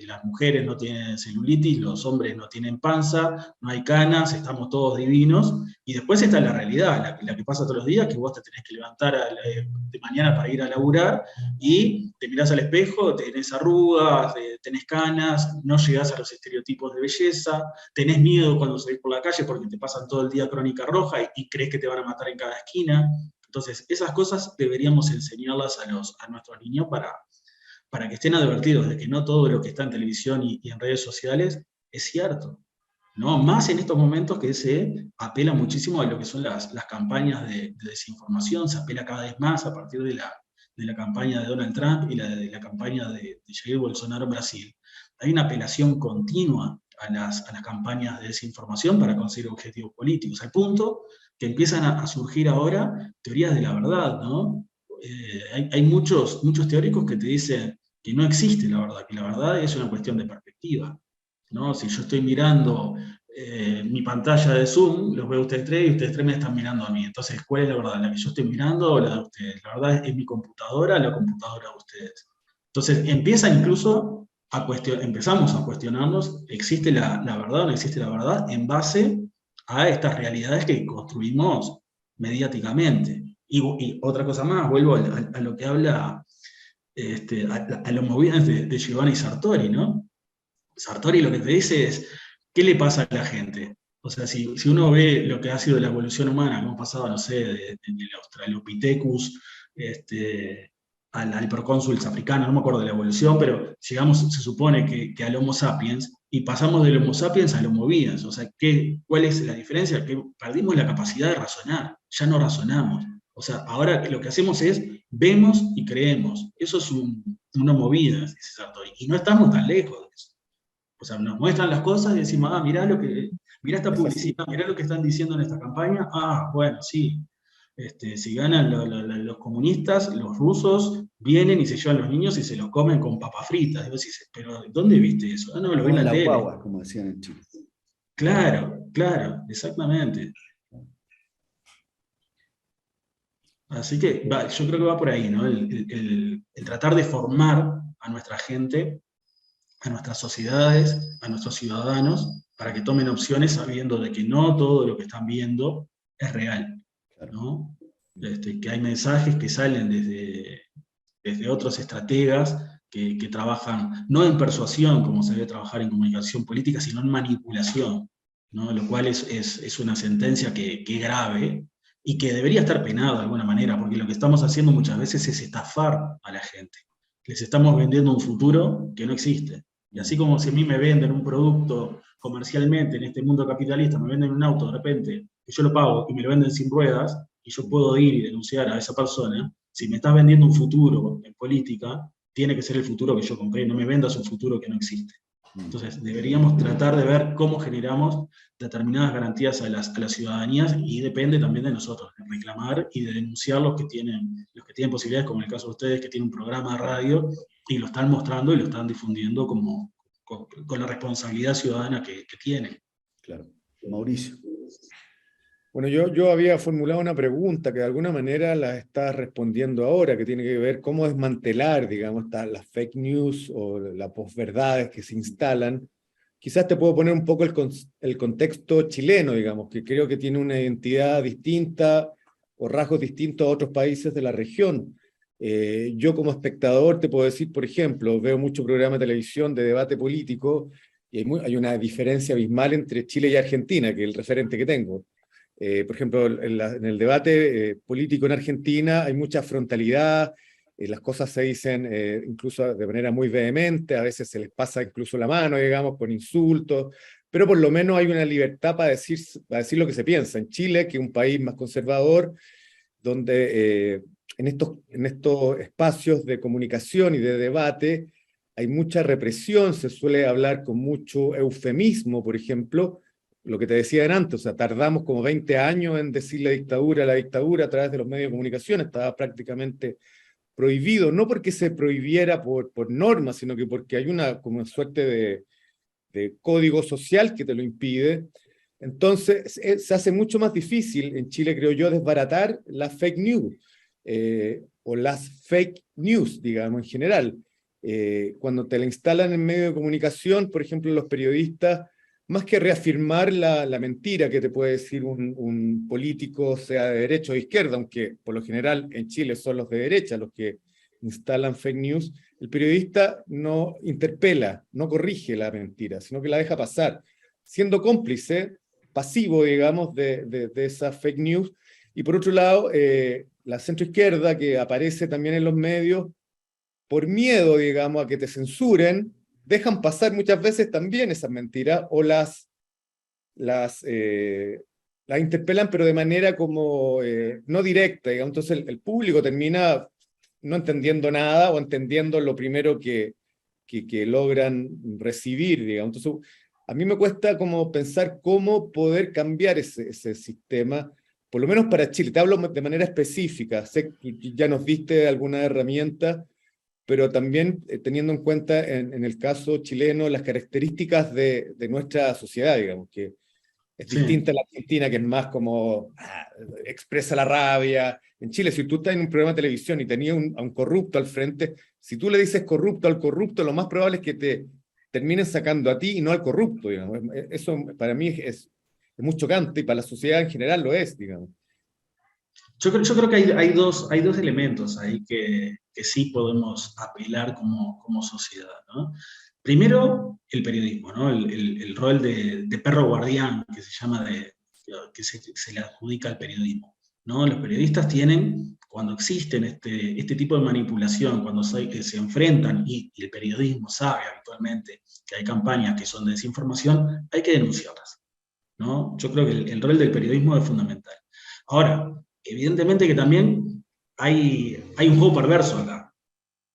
las mujeres no tienen celulitis, los hombres no tienen panza, no hay canas, estamos todos divinos, y después está la realidad, la que pasa todos los días, que vos te tenés que levantar de mañana para ir a laburar, y te mirás al espejo, tenés arrugas, tenés canas, no llegás a los estereotipos de belleza, tenés miedo cuando salís por la calle porque te pasan todo el día crónica roja y crees que te van a matar en cada esquina. Entonces, esas cosas deberíamos enseñarlas a nuestros niños para que estén advertidos de que no todo lo que está en televisión y en redes sociales es cierto, ¿no? Más en estos momentos que se apela muchísimo a lo que son las campañas de desinformación, se apela cada vez más a partir de la campaña de Donald Trump y de la campaña de Jair Bolsonaro en Brasil. Hay una apelación continua a las campañas de desinformación para conseguir objetivos políticos, al punto que empiezan a surgir ahora teorías de la verdad, ¿no? Hay muchos teóricos que te dicen que no existe la verdad, que la verdad es una cuestión de perspectiva, ¿no? Si yo estoy mirando mi pantalla de Zoom, los veo ustedes tres y ustedes tres me están mirando a mí. Entonces, ¿cuál es la verdad? ¿La que yo estoy mirando o la de ustedes? La verdad es mi computadora, la computadora de ustedes. Entonces, empezamos a cuestionarnos, ¿existe la verdad o no existe la verdad? En base a estas realidades que construimos mediáticamente. Y otra cosa más, vuelvo a lo que habla, a los movidas de Giovanni Sartori, ¿no? Sartori lo que te dice es, ¿qué le pasa a la gente? O sea, si uno ve lo que ha sido la evolución humana, hemos pasado, no sé, del Australopithecus al procónsul africano, no me acuerdo de la evolución, pero llegamos, se supone que al Homo sapiens, y pasamos del Homo sapiens al Homo videns. O sea, ¿cuál es la diferencia? Que perdimos la capacidad de razonar, ya no razonamos. O sea, ahora lo que hacemos es, vemos y creemos. Eso es una movida, dice Sartori, y no estamos tan lejos de eso. O sea, nos muestran las cosas y decimos, mirá esta publicidad, mirá lo que están diciendo en esta campaña, bueno, sí. Si ganan los comunistas, los rusos vienen y se llevan los niños y se los comen con papas fritas. Y vos decís, pero ¿dónde viste eso? No, lo vi en la tele. Guagua, como decían en Chile. Claro, exactamente. Así que yo creo que va por ahí, ¿no? El tratar de formar a nuestra gente, a nuestras sociedades, a nuestros ciudadanos, para que tomen opciones sabiendo de que no todo lo que están viendo es real, ¿no? Que hay mensajes que salen desde otros estrategas que trabajan no en persuasión, como se debe trabajar en comunicación política, sino en manipulación, ¿no? Lo cual es una sentencia que es grave y que debería estar penada de alguna manera, porque lo que estamos haciendo muchas veces es estafar a la gente. Les estamos vendiendo un futuro que no existe. Y así como si a mí me venden un producto comercialmente en este mundo capitalista, me venden un auto de repente, que yo lo pago y me lo venden sin ruedas, y yo puedo ir y denunciar a esa persona, si me estás vendiendo un futuro en política, tiene que ser el futuro que yo compré, no me vendas un futuro que no existe. Entonces, deberíamos tratar de ver cómo generamos determinadas garantías a las ciudadanías, y depende también de nosotros, de reclamar y de denunciar los que tienen posibilidades, como en el caso de ustedes, que tienen un programa de radio y lo están mostrando y lo están difundiendo con la responsabilidad ciudadana que tienen. Claro. Mauricio. Bueno, yo había formulado una pregunta que de alguna manera la está respondiendo ahora, que tiene que ver cómo desmantelar, digamos, las fake news o las posverdades que se instalan. Quizás te puedo poner un poco el contexto chileno, digamos, que creo que tiene una identidad distinta o rasgos distintos a otros países de la región. Yo como espectador te puedo decir, por ejemplo, veo mucho programa de televisión de debate político y hay una diferencia abismal entre Chile y Argentina, que es el referente que tengo. Por ejemplo, en el debate político en Argentina hay mucha frontalidad, las cosas se dicen incluso de manera muy vehemente, a veces se les pasa incluso la mano, digamos, con insultos, pero por lo menos hay una libertad para decir lo que se piensa. En Chile, que es un país más conservador, donde en estos espacios de comunicación y de debate hay mucha represión, se suele hablar con mucho eufemismo, por ejemplo, lo que te decía antes, o sea, tardamos como 20 años en decir la dictadura a través de los medios de comunicación, estaba prácticamente prohibido, no porque se prohibiera por norma, sino que porque hay como una suerte de código social que te lo impide. Entonces, se hace mucho más difícil en Chile, creo yo, desbaratar la fake news, o las fake news, digamos, en general. Cuando te la instalan en medio de comunicación, por ejemplo, los periodistas, más que reafirmar la mentira que te puede decir un político, sea de derecha o de izquierda, aunque por lo general en Chile son los de derecha los que instalan fake news, el periodista no interpela, no corrige la mentira, sino que la deja pasar, siendo cómplice, pasivo, digamos, de esa fake news. Y por otro lado, la centroizquierda, que aparece también en los medios, por miedo, digamos, a que te censuren, dejan pasar muchas veces también esas mentiras, o las interpelan, pero de manera como no directa, digamos. Entonces el público termina no entendiendo nada, o entendiendo lo primero que logran recibir, digamos. Entonces, a mí me cuesta como pensar cómo poder cambiar ese sistema, por lo menos para Chile. Te hablo de manera específica, sé que ya nos diste alguna herramienta, pero también teniendo en cuenta en el caso chileno las características de nuestra sociedad, digamos, que es distinta a la Argentina, que es más como expresa la rabia. En Chile, si tú estás en un programa de televisión y tenías a un corrupto al frente, si tú le dices corrupto al corrupto, lo más probable es que te terminen sacando a ti y no al corrupto, digamos. Eso para mí es muy chocante, y para la sociedad en general lo es, digamos. Yo creo que hay dos elementos ahí que sí podemos apelar como sociedad, ¿no? Primero, el periodismo, ¿no? El rol de perro guardián, que se llama, que se le adjudica al periodismo, ¿no? Los periodistas tienen, cuando existen este tipo de manipulación, cuando se enfrentan, y el periodismo sabe habitualmente que hay campañas que son de desinformación, hay que denunciarlas, ¿no? Yo creo que el rol del periodismo es fundamental. Ahora, evidentemente que también hay un juego perverso acá,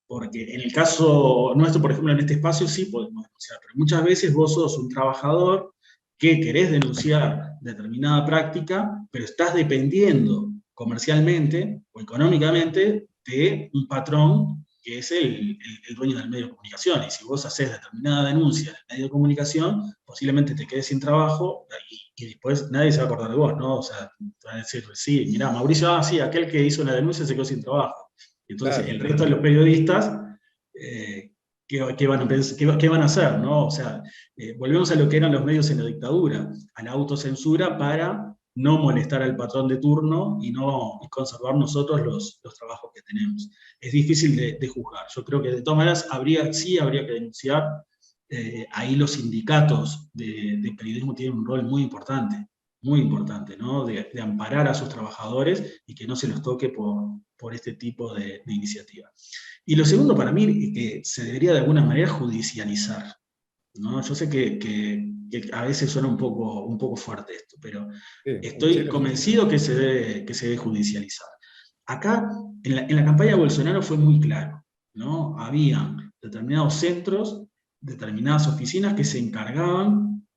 porque en el caso nuestro, por ejemplo, en este espacio sí podemos denunciar, pero muchas veces vos sos un trabajador que querés denunciar determinada práctica, pero estás dependiendo comercialmente o económicamente de un patrón que es el dueño del medio de comunicación, y si vos haces determinada denuncia en el medio de comunicación, posiblemente te quedes sin trabajo, y después nadie se va a acordar de vos, ¿no? O sea, te van a decir, sí, mirá, Mauricio, sí, aquel que hizo la denuncia se quedó sin trabajo. Entonces, claro, el resto de los periodistas, ¿qué van a hacer, no? O sea, volvemos a lo que eran los medios en la dictadura, a la autocensura para no molestar al patrón de turno y conservar nosotros los trabajos que tenemos. Es difícil de juzgar. Yo creo que de todas maneras sí habría que denunciar. Ahí los sindicatos de periodismo tienen un rol muy importante, ¿no? De amparar a sus trabajadores y que no se los toque por este tipo de iniciativa. Y lo segundo para mí es que se debería de alguna manera judicializar, ¿no? Yo sé que a veces suena un poco fuerte esto, pero sí, estoy convencido que se debe judicializar. Acá, en la campaña de Bolsonaro fue muy claro, ¿no? Había determinados centros, determinadas oficinas que se encargaban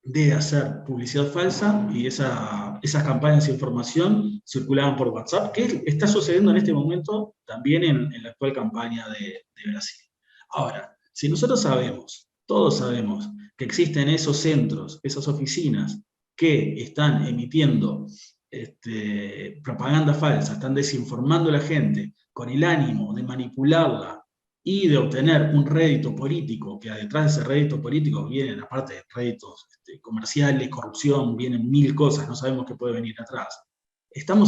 de hacer publicidad falsa, y esas campañas de información circulaban por WhatsApp, que está sucediendo en este momento también en la actual campaña de Brasil. Ahora, si nosotros todos sabemos, que existen esos centros, esas oficinas que están emitiendo propaganda falsa, están desinformando a la gente con el ánimo de manipularla y de obtener un rédito político, que detrás de ese rédito político vienen, aparte de réditos comerciales, corrupción, vienen mil cosas, no sabemos qué puede venir atrás. Están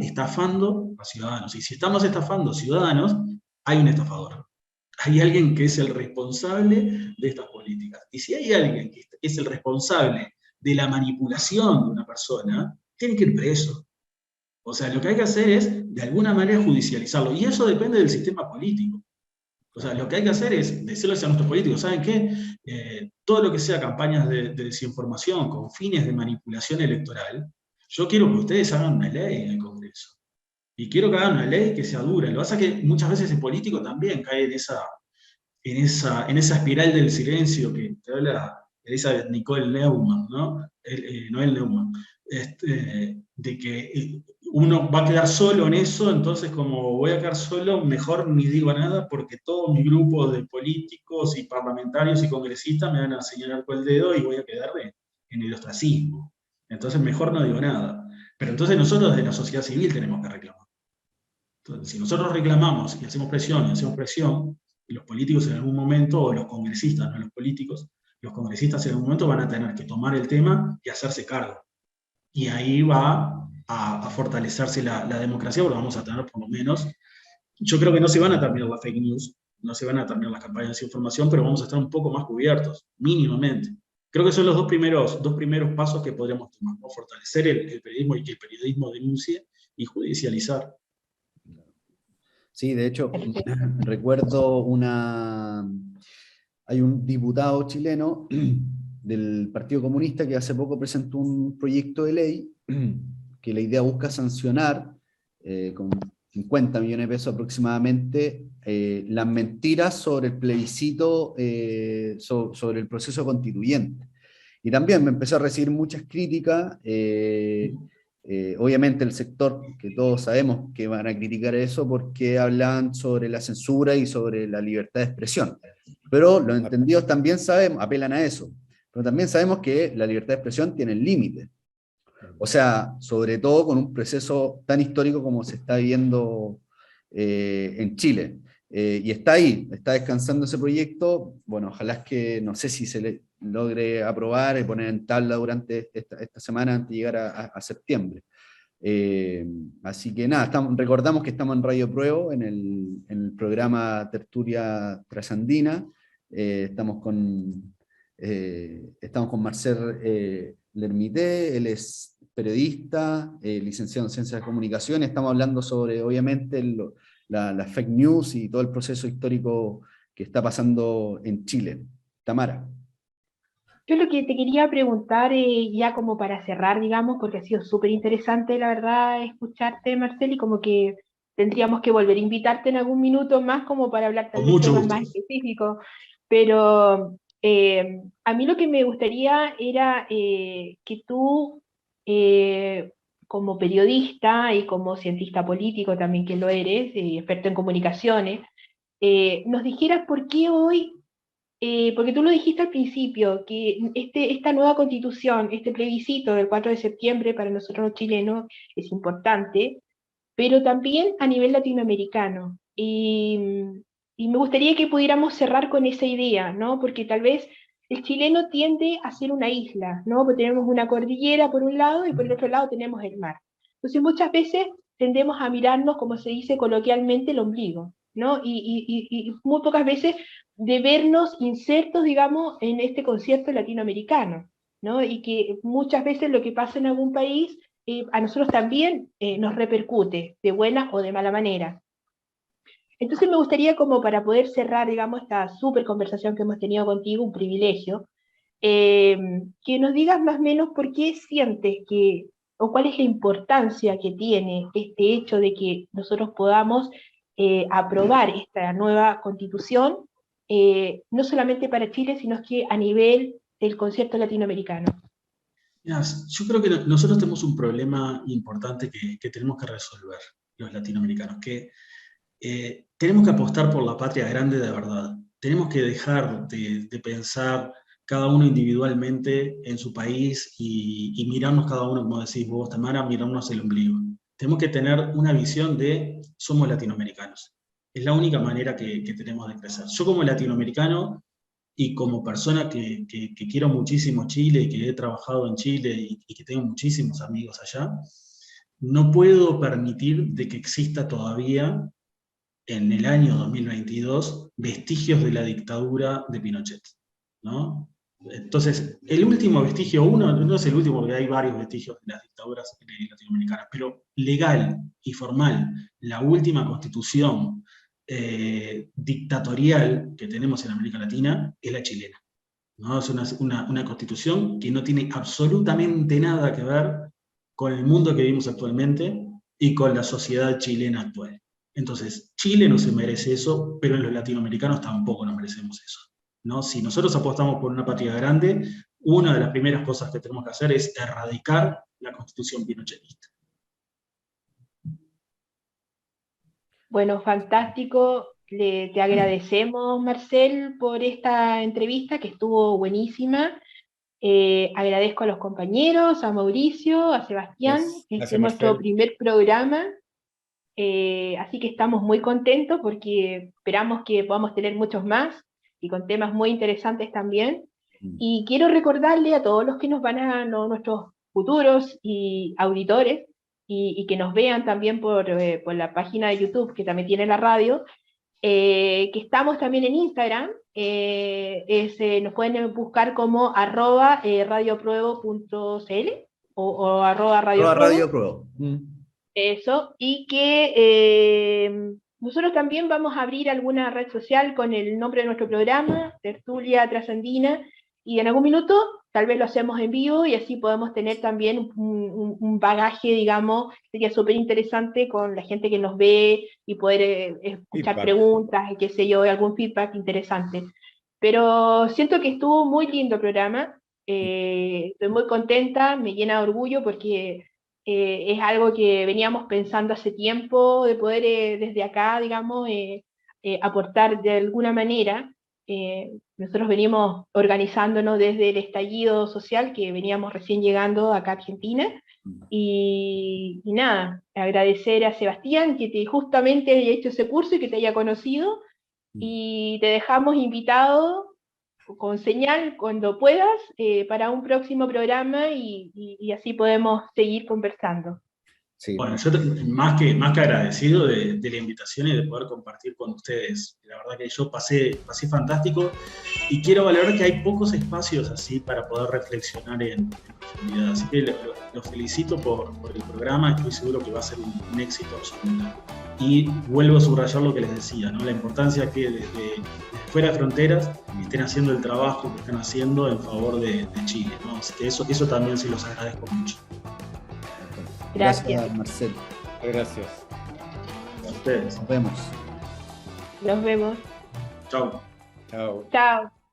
estafando a ciudadanos, y si estamos estafando ciudadanos, hay un estafador. Hay alguien que es el responsable de estas políticas. Y si hay alguien que es el responsable de la manipulación de una persona, tiene que ir preso. O sea, lo que hay que hacer es, de alguna manera, judicializarlo. Y eso depende del sistema político. O sea, lo que hay que hacer es decirles a nuestros políticos, ¿saben qué? Todo lo que sea campañas de desinformación con fines de manipulación electoral, yo quiero que ustedes hagan una ley en el Congreso. Y quiero que hagan una ley que sea dura. Lo que pasa es que muchas veces el político también cae en esa espiral del silencio que te habla Elizabeth Nicole Neumann, ¿no? Noel Neumann, de que uno va a quedar solo en eso. Entonces, como voy a quedar solo, mejor ni digo nada, porque todo mi grupo de políticos y parlamentarios y congresistas me van a señalar con el dedo y voy a quedar en el ostracismo. Entonces mejor no digo nada. Pero entonces nosotros desde la sociedad civil tenemos que reclamar. Entonces, si nosotros reclamamos y hacemos presión, y los políticos en algún momento, o los congresistas, no los políticos, los congresistas en algún momento van a tener que tomar el tema y hacerse cargo. Y ahí va a fortalecerse la democracia, porque vamos a tener por lo menos, yo creo que no se van a terminar las fake news, no se van a terminar las campañas de desinformación, pero vamos a estar un poco más cubiertos, mínimamente. Creo que son los dos primeros pasos que podríamos tomar, ¿no? Fortalecer el periodismo y que el periodismo denuncie y judicializar. Sí, de hecho, recuerdo hay un diputado chileno del Partido Comunista que hace poco presentó un proyecto de ley que la idea busca sancionar con 50 millones de pesos aproximadamente las mentiras sobre el plebiscito, sobre el proceso constituyente. Y también me empezó a recibir muchas críticas. Obviamente el sector, que todos sabemos que van a criticar eso porque hablan sobre la censura y sobre la libertad de expresión. Pero los entendidos también apelan a eso. Pero también sabemos que la libertad de expresión tiene límites. O sea, sobre todo con un proceso tan histórico como se está viviendo en Chile. Y está ahí, está descansando ese proyecto. Bueno, ojalá es que, no sé si se le logre aprobar y poner en tabla durante esta semana antes de llegar a septiembre. Así que nada, recordamos que estamos en Radio Pruebo, en el programa Tertulia Trasandina. Estamos con Marcel Lermité, él es periodista, licenciado en Ciencias de Comunicación. Estamos hablando sobre, obviamente, la fake news y todo el proceso histórico que está pasando en Chile. Tamara. Yo lo que te quería preguntar, ya como para cerrar, digamos, porque ha sido súper interesante, la verdad, escucharte, Marcel, y como que tendríamos que volver a invitarte en algún minuto más como para hablar tal Con vez mucho temas gusto. más específicos. Pero a mí lo que me gustaría era que tú, como periodista y como cientista político también que lo eres, experto en comunicaciones, nos dijeras por qué hoy, porque tú lo dijiste al principio, que esta nueva constitución, este plebiscito del 4 de septiembre para nosotros los chilenos es importante, pero también a nivel latinoamericano. Y me gustaría que pudiéramos cerrar con esa idea, ¿no? Porque tal vez el chileno tiende a ser una isla, ¿no? Porque tenemos una cordillera por un lado y por el otro lado tenemos el mar. Entonces muchas veces tendemos a mirarnos, como se dice coloquialmente, el ombligo, ¿no? Y muy pocas veces de vernos insertos, digamos, en este concierto latinoamericano, ¿no? Y que muchas veces lo que pasa en algún país a nosotros también nos repercute de buena o de mala manera. Entonces me gustaría, como para poder cerrar, digamos, esta súper conversación que hemos tenido contigo, un privilegio, que nos digas más o menos por qué sientes que, o cuál es la importancia que tiene este hecho de que nosotros podamos aprobar esta nueva constitución, no solamente para Chile, sino que a nivel del concierto latinoamericano. Mirá, yo creo que nosotros tenemos un problema importante que tenemos que resolver, los latinoamericanos, que tenemos que apostar por la patria grande de verdad. Tenemos que dejar de pensar cada uno individualmente en su país y mirarnos cada uno, como decís vos, Tamara, mirarnos el ombligo. Tenemos que tener una visión de somos latinoamericanos. Es la única manera que tenemos de crecer. Yo como latinoamericano y como persona que quiero muchísimo Chile y que he trabajado en Chile y que tengo muchísimos amigos allá, no puedo permitir de que exista todavía en el año 2022 vestigios de la dictadura de Pinochet, ¿no? Entonces, el último vestigio, no es el último, porque hay varios vestigios de las dictaduras latinoamericanas, pero legal y formal, la última constitución dictatorial que tenemos en América Latina es la chilena, ¿no? Es una constitución que no tiene absolutamente nada que ver con el mundo que vivimos actualmente y con la sociedad chilena actual. Entonces, Chile no se merece eso, pero los latinoamericanos tampoco nos merecemos eso, ¿no? Si nosotros apostamos por una patria grande, una de las primeras cosas que tenemos que hacer es erradicar la constitución pinochetista. Bueno, fantástico. Te agradecemos, Marcel, por esta entrevista que estuvo buenísima. Agradezco a los compañeros, a Mauricio, a Sebastián, este es nuestro primer programa, así que estamos muy contentos porque esperamos que podamos tener muchos más y con temas muy interesantes también. Y quiero recordarle a todos los que nos van a, nuestros futuros y auditores, y que nos vean también por la página de YouTube, que también tiene la radio, que estamos también en Instagram, nos pueden buscar como @radiopruebo.cl o @radiopruebo. Eso, y que nosotros también vamos a abrir alguna red social con el nombre de nuestro programa, Tertulia Trasandina, y en algún minuto tal vez lo hacemos en vivo y así podemos tener también un bagaje, digamos, sería súper interesante con la gente que nos ve y poder escuchar preguntas y qué sé yo, algún feedback interesante. Pero siento que estuvo muy lindo el programa, estoy muy contenta, me llena de orgullo porque es algo que veníamos pensando hace tiempo de poder desde acá, digamos, aportar de alguna manera. Nosotros venimos organizándonos desde el estallido social que veníamos recién llegando acá a Argentina, y nada, agradecer a Sebastián que justamente haya hecho ese curso y que te haya conocido, y te dejamos invitado con señal cuando puedas para un próximo programa y así podemos seguir conversando. Sí. Bueno, yo más que agradecido de la invitación y de poder compartir con ustedes. La verdad que yo pasé fantástico y quiero valorar que hay pocos espacios así para poder reflexionar en profundidad. Así que los felicito por el programa, estoy seguro que va a ser un éxito absoluto. Y vuelvo a subrayar lo que les decía, ¿no? La importancia que desde fuera de fronteras estén haciendo el trabajo que están haciendo en favor de Chile, ¿no? Así que eso también sí los agradezco mucho. Gracias, Marcelo. Gracias. A ustedes. Nos vemos. Nos vemos. Chao. Chao. Chao.